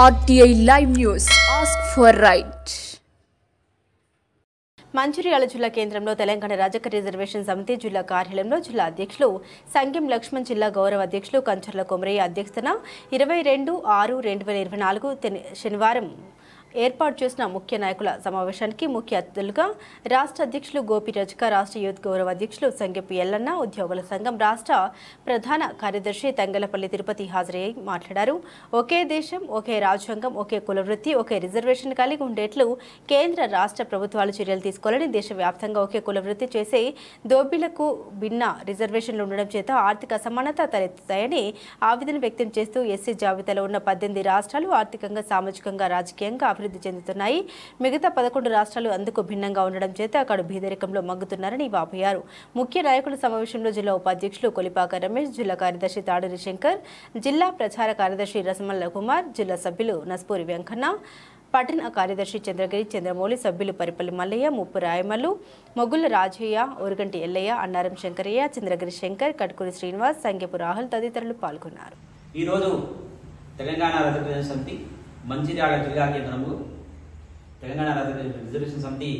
RTI Live News. Ask for right. Mancherial జిల్లా కేంద్రంలో Telangana రాజక reservation సమితి జిల్లా కార్యాలయంలో జిల్లా అధ్యక్షులు సంగెం లక్ష్మణ్, జిల్లా గౌరవ అధ్యక్షులు కంచర్ల కొమరయ్య అధ్యక్షతన 22/6/2024 శనివారం ఏర్పాటు చేసిన ముఖ్య నాయకుల సమావేశానికి ముఖ్య అతిథులుగా రాష్ట్ర అధ్యక్షులు గోపి రజక, రాష్ట్ర యూత్ గౌరవ అధ్యక్షులు సంగెపు ఎల్లన్న, ఉద్యోగుల సంఘం రాష్ట్ర ప్రధాన కార్యదర్శి తంగలపల్లి తిరుపతి హాజరయ్యి మాట్లాడారు. ఒకే దేశం, ఒకే రాజ్యాంగం, ఒకే కులవృత్తి, ఒకే రిజర్వేషన్ కలిగి ఉండేట్లు కేంద్ర రాష్ట్ర ప్రభుత్వాలు చర్యలు తీసుకోవాలని, దేశవ్యాప్తంగా ఒకే కులవృత్తి చేసే దోబీలకు భిన్న రిజర్వేషన్లు ఉండడం చేత ఆర్థిక అసమానత తలెత్తుతాయని ఆవేదన వ్యక్తం చేస్తూ ఎస్సీ జాబితాలో ఉన్న 18 రాష్ట్రాలు ఆర్థికంగా, సామాజికంగా, రాజకీయంగా అభివృద్ధి చెందుతున్నాయి. మిగతా 11 రాష్ట్రాలు అందుకు భిన్నంగా ఉండడం చేత అక్కడ బీదరికంలో మగ్గుతున్నారని వాపోయారు. ముఖ్య నాయకుల సమావేశంలో జిల్లా ఉపాధ్యక్షులు కొలిపాక రమేష్, జిల్లా కార్యదర్శి తాడూరి శంకర్, జిల్లా ప్రచార కార్యదర్శి రసమల్ల కుమార్, జిల్లా సభ్యులు నస్పూరి వెంకన్న, పట్టణ కార్యదర్శి చంద్రగిరి చంద్రమౌళి, సభ్యులు పరిపల్లి మల్లయ్య, ముప్పు రాయమల్లు, మొగుళ్ల రాజయ్య, ఓరుగంటి ఎల్లయ్య, అన్నారం శంకరయ్య, చంద్రగిరి శంకర్, కట్కూరి శ్రీనివాస్, సంగెపు రాహుల్ తదితరులు పాల్గొన్నారు. ఈరోజు తెలంగాణ రిజర్వేషన్ సమితి మంచిర్యాల జిల్లా కేంద్రంలో తెలంగాణ రిజర్వేషన్ సమితి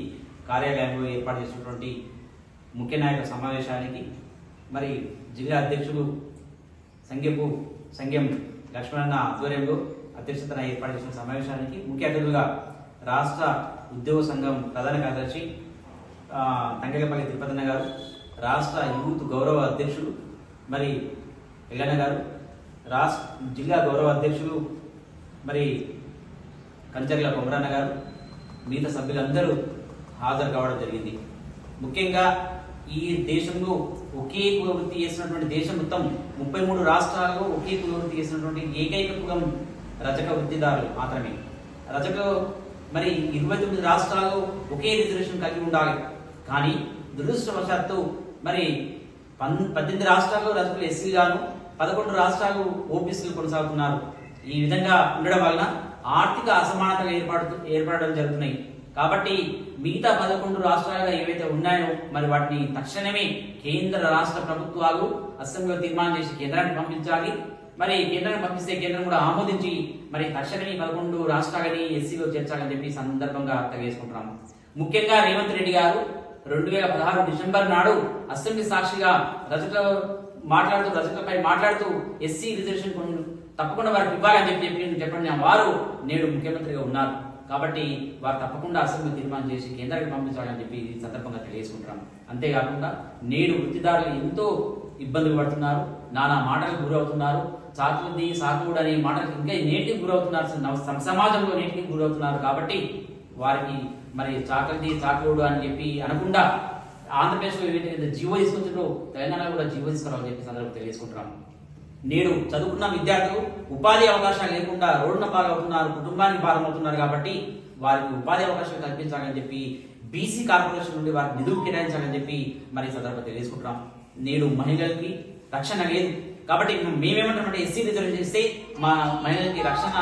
కార్యాలయంలో ఏర్పాటు చేసినటువంటి ముఖ్య నాయకుల సమావేశానికి మరి జిల్లా అధ్యక్షులు సంగెం లక్ష్మణన్న ఆధ్వర్యంలో అధ్యక్షతన ఏర్పాటు చేసిన సమావేశానికి ముఖ్య అతిథులుగా రాష్ట్ర ఉద్యోగ సంఘం ప్రధాన కార్యదర్శి తంగలపల్లి తిరుపతన్న గారు, రాష్ట్ర యూత్ గౌరవ అధ్యక్షులు మరి ఎల్లన్న గారు, రాష్ట్ర జిల్లా గౌరవ అధ్యక్షులు మరి కంచర్ల కొమరన్న గారు, మిగతా సభ్యులందరూ హాజరు కావడం జరిగింది. ముఖ్యంగా ఈ దేశంలో ఒకే కులవృత్తి చేసినటువంటి దేశం మొత్తం 33 రాష్ట్రాల్లో ఒకే కులవృత్తి చేసినటువంటి ఏకైక కులం రజక వృత్తిదారులు మాత్రమే. రజక మరి 29 రాష్ట్రాల్లో ఒకే రిజర్వేషన్ కలిగి ఉండాలి. కానీ దురదృష్టవశాత్తు మరి 18 రాష్ట్రాల్లో రజకులు ఎస్సీగాను, 11 రాష్ట్రాలు ఓబీసీలు కొనసాగుతున్నారు. ఈ విధంగా ఉండడం వలన ఆర్థిక అసమానతలు ఏర్పడడం జరుగుతున్నాయి. కాబట్టి మిగతా 11 రాష్ట్రాలుగా ఏవైతే ఉన్నాయో మరి వాటిని తక్షణమే కేంద్ర రాష్ట్ర ప్రభుత్వాలు అసెంబ్లీలో తీర్మానం చేసి కేంద్రానికి పంపించాలి. మరి కేంద్రానికి పంపిస్తే కేంద్రం కూడా ఆమోదించి మరి తక్షణమే 11 రాష్ట్రాలని ఎస్సీలో చేర్చాలని చెప్పి సందర్భంగా తెలియజేసుకుంటున్నాము. ముఖ్యంగా రేవంత్ రెడ్డి గారు 2016 డిసెంబర్ నాడు అసెంబ్లీ సాక్షిగా రజకులపై మాట్లాడుతూ ఎస్సీ రిజర్వేషన్ తప్పకుండా వారికి ఇవ్వాలని చెప్పండి వారు నేడు ముఖ్యమంత్రిగా ఉన్నారు. కాబట్టి వారు తప్పకుండా అసెంబ్లీ తీర్మానం చేసి కేంద్రానికి పంపించాలని చెప్పి ఈ సందర్భంగా తెలియజేసుకుంటున్నాం. అంతేకాకుండా నేడు వృత్తిదారులు ఎంతో ఇబ్బందులు పడుతున్నారు, నానా మాటలకు గురవుతున్నారు. చాకుది సాకుడు అనే మాటలకు ఇంకా నేటికి గురవుతున్నారు, సమాజంలో నేటికి గురవుతున్నారు. కాబట్టి వారికి మరి చాకుడు అని చెప్పి అనకుండా ఆంధ్రప్రదేశ్లో ఏవైతే జీవో తీసుకొచ్చిందో తెలంగాణలో కూడా జీవో తీసుకురావాలని చెప్పి సందర్భంగా తెలియజేసుకుంటున్నాం. నేడు చదువుకున్న విద్యార్థులు ఉపాధి అవకాశాలు లేకుండా రోడ్డున పాలవుతున్నారు, కుటుంబానికి భారమవుతున్నారు. కాబట్టి వారికి ఉపాధి అవకాశాలు కల్పించాలని చెప్పి బీసీ కార్పొరేషన్ నుండి వారికి నిధులు కేటాయించాలని చెప్పి మరి సందర్భంగా తెలియజేసుకుంటున్నాం. నేడు మహిళలకి రక్షణ లేదు. కాబట్టి మేమేమంటామంటే ఎస్సీ రిజర్వేషన్ ఇస్తే మా మహిళలకి రక్షణ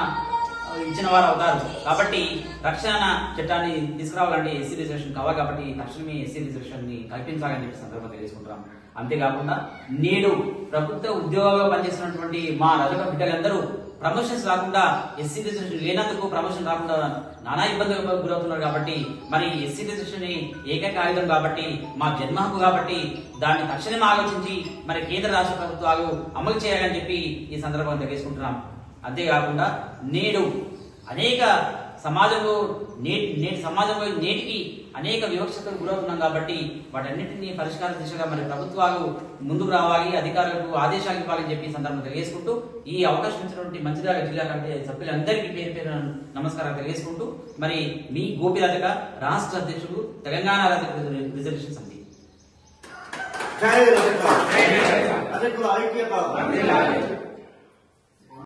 ఇచ్చిన వారు అవుతారు. కాబట్టి రక్షణ చట్టాన్ని తీసుకురావాలంటే ఎస్సీ రిజర్వేషన్ కావాలి. కాబట్టి తక్షణమే ఎస్సీ రిజర్వేషన్ ని కల్పించాలని చెప్పి సందర్భంగా తెలియజేసుకుంటున్నాం. అంతేకాకుండా నేడు ప్రభుత్వ ఉద్యోగాల్లో పనిచేస్తున్నటువంటి మా రజక బిడ్డలందరూ ప్రమోషన్స్ రాకుండా, ఎస్సీ రిజర్వేషన్ లేనందుకు ప్రమోషన్ రాకుండా నానా ఇబ్బందులకు గురవుతున్నారు. కాబట్టి మరి ఎస్సీ రిజర్వేషన్ ఏకైక ఆయుధం కాబట్టి, మా జన్మ హక్కు కాబట్టి దాన్ని తక్షణమే ఆలోచించి మరి కేంద్ర రాష్ట్ర ప్రభుత్వాలు అమలు చేయాలని చెప్పి ఈ సందర్భంగా తెలియజేసుకుంటున్నాం. అంతేకాకుండా నేడు అనేక సమాజంలో నేటికి అనేక వివక్షతలు గురవుతున్నాం. కాబట్టి వాటన్నిటిని పరిష్కార దిశగా మరి ప్రభుత్వాలు ముందుకు రావాలి, అధికారులకు ఆదేశాలు ఇవ్వాలని చెప్పి సందర్భంగా తెలియజేసుకుంటూ ఈ అవకాశం ఇచ్చినటువంటి మంచిర్యాల జిల్లా కమిటీ సభ్యులందరికీ పేరు పేరు నమస్కారాలు తెలియజేసుకుంటూ మరి మీ గోపి రజక, రాష్ట్ర అధ్యక్షుడు, తెలంగాణ రిజర్వేషన్ సమితి.